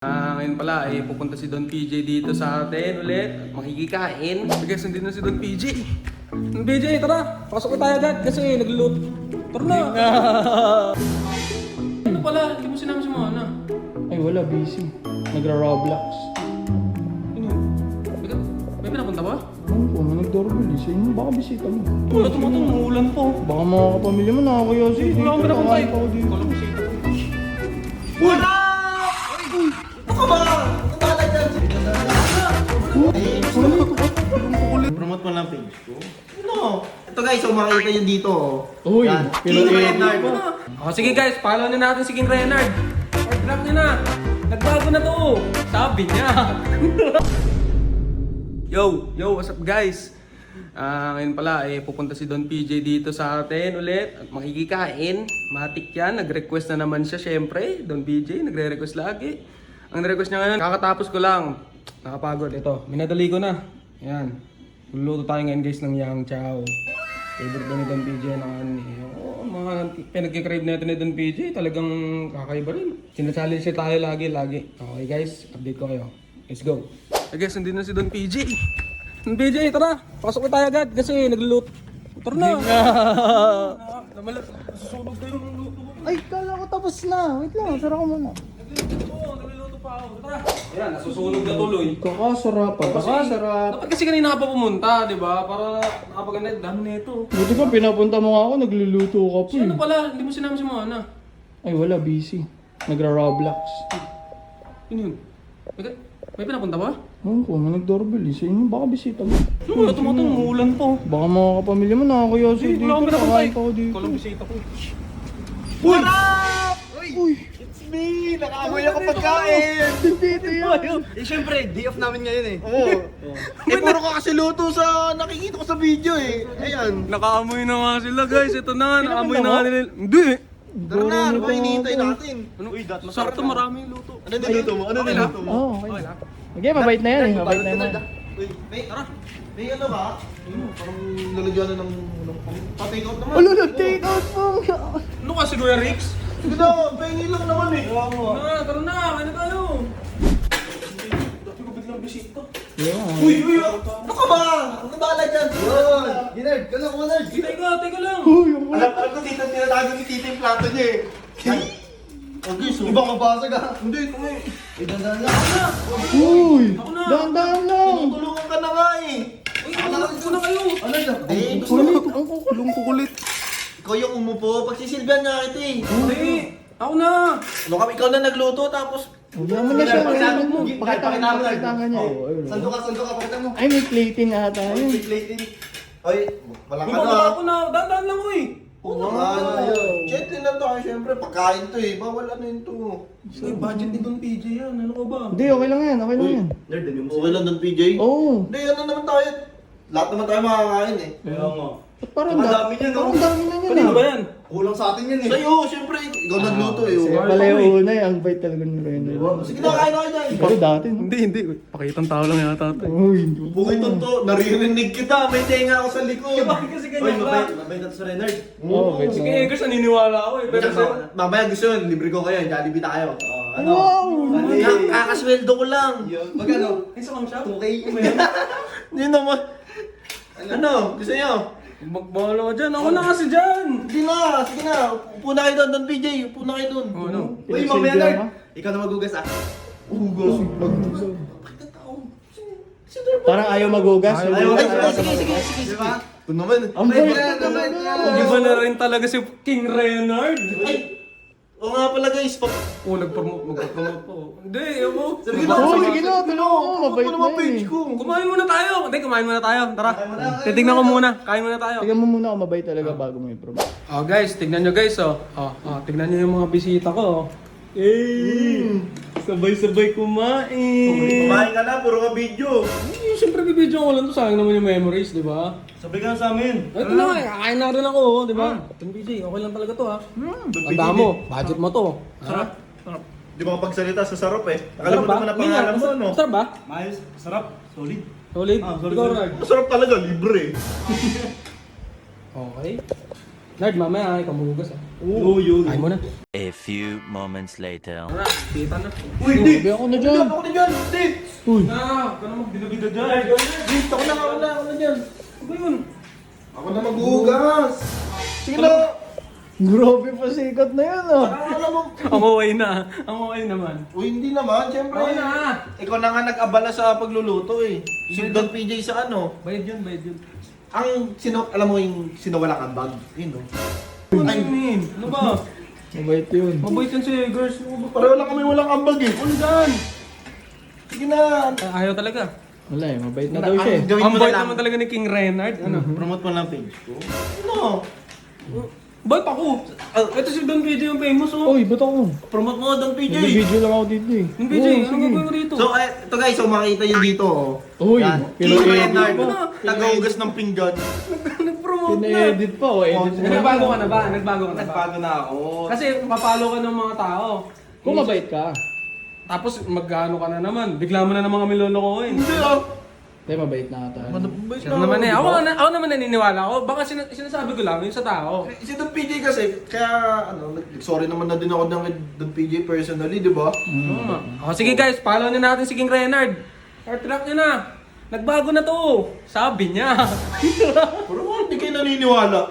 Ngayon pala ay pupunta si Don PJ dito sa atin ulit. Makikikain. Guys, nandito na si Don PJ. Don PJ, tara! Pasok na tayo agad kasi nagluluto. Tara na! Ano pala? Hindi mo sinama si Mana. Ay wala, busy. Nagra-Roblox. Ano yun? May pinapunta ba? Ano po, nag-doorbell. Sa inyo, baka bisita mo. Wala tumatang umuulan po. Baka mga kapamilya mo nakakayo sa Wala akong pinapunta eh. Ako dito. Wala bisita ko. Wala! Ano ba? Natala dyan! Promote mo lang page ko. Ano? Ito guys, so makikita nyo dito. Uy, Yan. pero King eh, Renard. Sige guys, follow na natin si King Renard. Or drop niya na. Nagbago na to. Sabi niya. Yo, what's up guys? Ngayon pala ay pupunta si Don PJ dito sa atin ulit at makikikain. Matik yan, nag-request na naman siya syempre. Don PJ, nagre-request lagi. Ang request niya ngayon, kakatapos ko lang. Nakapagod, ito, minadali ko na. Yan, luluto tayo ngayon guys ng Yang Chow. Favorite na ni Don PJ na mga pinagkikrave natin ni Don PJ, talagang kakaiba rin. Sinachallenge siya tayo lagi. Okay guys, update ko kayo. Let's go. I guess, nandito na si Don PJ. Don PJ, tara! Pasok na tayo agad kasi nagluluto. Tara na! Nasusunog tayo ng luto mo. Ay, kala ko tapos na. Wait lang, sara ko muna. Nagluluto pa ako. Tara! Ayan, nasusunog na tuloy. Kakasarap. Dapat kasi kanina ka pa pumunta, di ba? Para nakapaganda, dami na ito. Buti pa, pinapunta mo ako, nagluluto ka pa Si ano eh. pala, hindi mo sinama si Mana. Ay wala, busy. Nagra-Roblox. Ano yun? May pinapunta ba? Ano po, nag-doorbell. Sa inyo, baka bisita mo. Wala tumatang umuulan po. Baka mga kapamilya mo nakakayo sa dito. Wala akong pinapunta eh. Kakain pa ako dito. Ikaw lang bisita ko. Wala! Uy! It's me! Nakaamoy ako pagkain! Dito yan. Eh syempre, day off namin ngayon eh. Oo. Eh puro ka kasi luto sa nakikita ko sa video eh. Ayan. Nakaamoy na nga sila guys. Ito na, nakaamoy na mo? nga nila. Hindi! Tara na, ano ba hinihintay natin? Ano? Masarap to, marami yung luto. Ano niluto mo? Ano niluto mo? Oo, okay. Okay, mabait na yan eh. Mabait na yan. Uy, may, tara. May ano ba? Parang lalagyan na ng pa-take out naman. Ano, nag-take out mo? Ano ka si Kuya Rix? Sige na, pahingi lang naman eh. Tara na, kaya na tayo. Dati ko biglang bisita. Yeah. Uy, ano ka ba? Ano ba dyan? Yun. Ginard, ka lang, Ginard. Teka lang. Alam ko dito tinatago ni Tito yung plato niya eh. Okay, so. Ibang mabasag ah. Hindi, ito nga eh. Dandan lang. Uy! Ako na. Dahan-dahan lang! Tinutulungan ka na nga eh. Uy, ako na kayo. Ano na? Eh, Kulit! Ang kukulong kukulit! ikaw yung umupo. Pagsisilbihan nga ito eh. Hindi. Ako na. Ano kami, ikaw na nagluto tapos. Huwag mo na siya. Pakita mo. Pakita mo niya. Sando ka, pakita mo. Ay, may plating ata Ay, yun. may plating. Ay, wala ka Ibang na. ako na. Dandan lang ko eh. Oo naman. Gently lang to kasi syempre pagkain to eh. Bawal ano yun to. May budget ni Don PJ yan. Ano ka ba? Hindi, okay lang yan. Okay lang yan. Nerd, okay lang doon PJ? Oo. Hindi, ano naman tayo. Lahat naman tayo makakain eh. Kaya nga. Ba't parang Ang dami niya, no? Parang dami na yan Kanino ba ah. yan? Kulang sa atin yan eh. Sa'yo, syempre, ikaw nagluto eh. Sige oh. pala yung una eh. Ang bait talaga ni Reno. Sige na, kain na kayo dyan. Pero dati no? Hindi. Pakitang tao lang yata ito. Uy. Bukay to, naririnig kita. May tenga ako sa likod. Bakit kasi Oy, ganyan ka? mabait at sa Renard. Oo, bait Sige, na. Eggers, naniniwala ako eh. Pero sa... Mamaya gusto yun, libre ko kayo. Jollibee tayo. Ano? Wow! Kakasweldo ko lang. Magkano? Ay, sa kamsya? Okay. Hindi naman. Ano? Gusto nyo? Magbahala ka dyan. Ako na kasi dyan. Sige na, sige na. Upo na kayo doon, Don PJ. Upo na kayo doon. Oh, ano? Uy, mamaya Nard. Ikaw na magugas ah. Hugas. Parang ayaw magugas. Ayaw magugas. Sige. Ito naman. Ang bait. Iba na rin talaga si King Renard. Ay! Oo nga pala guys. Oh, mag-promote pa. Hindi, ako. Sige na, Oo, sige na. Tulungan ko. Mabait Ano na naman yan page eh. ko? Kumain muna tayo. Hindi, kumain muna tayo. Tara. Titignan ko muna. Kain muna tayo. Tignan mo muna kung mabait talaga bago mo i-promote. Oh guys, tignan nyo guys oh. Tignan nyo yung mga bisita ko. Sabay-sabay kumain. Kumain ka na, puro ka video. Siyempre bibidyo ko lang to, sayang naman yung memories, di ba? Sabi ka na sa amin. Ito na, kakain na rin ako, di ba? Itong BJ, okay lang talaga to ha. Tanda mo, budget mo to. Sarap. Sarap. Di ba kapagsalita sa sarap eh. Sarap Nakalimutan ba? mo na pangalan mo, no? Sarap ba? Mayos. Sarap. Solid. Solid? Ah, solid. Ikaw, Rag. Masarap talaga, libre. Okay. Nard, mamaya ikaw magugas ah. Oo, yun. Kain mo na. A few moments later. Tara, kita na. Uy, di! Grabe ako na dyan. Ako na dyan! Di! Uy. Na, ka na magbida-bida dyan. Di! Ako na dyan! Ano ba yun? Ako na maghuhugas! Sige na! Grabe pa sikat na yan ah. Alam mo! Amaway na. Amaway naman. Uy, hindi naman. Siyempre. Okay na. Ikaw na nga nag-abala sa pagluluto eh. Si Don PJ sa ano. Bayad yun, bayad yun. Alam mo yung sinawala kang bag? Yun no? Ano yun? Ano ba? Mabait yun. Mabait yan si girls. Ano ba? Pareho lang kami walang ambag eh. Ano dyan? Sige na. Ayaw talaga. Wala eh, mabait na daw siya eh. Gawin Ang mo na bait lang. naman talaga ni King Renard. Ano? Promote mo lang page ko. Ano? Bait ako. Ito si Don PJ yung famous oh. Uy, ba't ako? Promote mo Don PJ. Nag-video lang ako dito eh. Don PJ, Oo, ano sige. gagawin ko rito? So, ito guys, so makita nyo dito oh. Uy, Yan. pino-edit King Renard, pa. taga-ugas ng pinggan. Nag-promote na. Pina-edit pa o, edit mo. Nagbago ka na ba? Nagbago ka na ba? Nagbago na ako. Kasi mapapalo ka ng mga tao. Kung mabait ka. Tapos magkano ka na naman. Bigla mo na naman kami lolokohin. Hindi ah. Tayo mabait na ata. Siya naman eh. Ako naman naniniwala ako. Baka sinasabi ko lang yun sa tao. Si Don PJ kasi, kaya ano, sorry naman na din ako ng Don PJ personally, di ba? Oh, sige guys, follow nyo natin si King Renard. Heart track nyo na. Nagbago na to. Sabi niya. Pero hindi kayo naniniwala.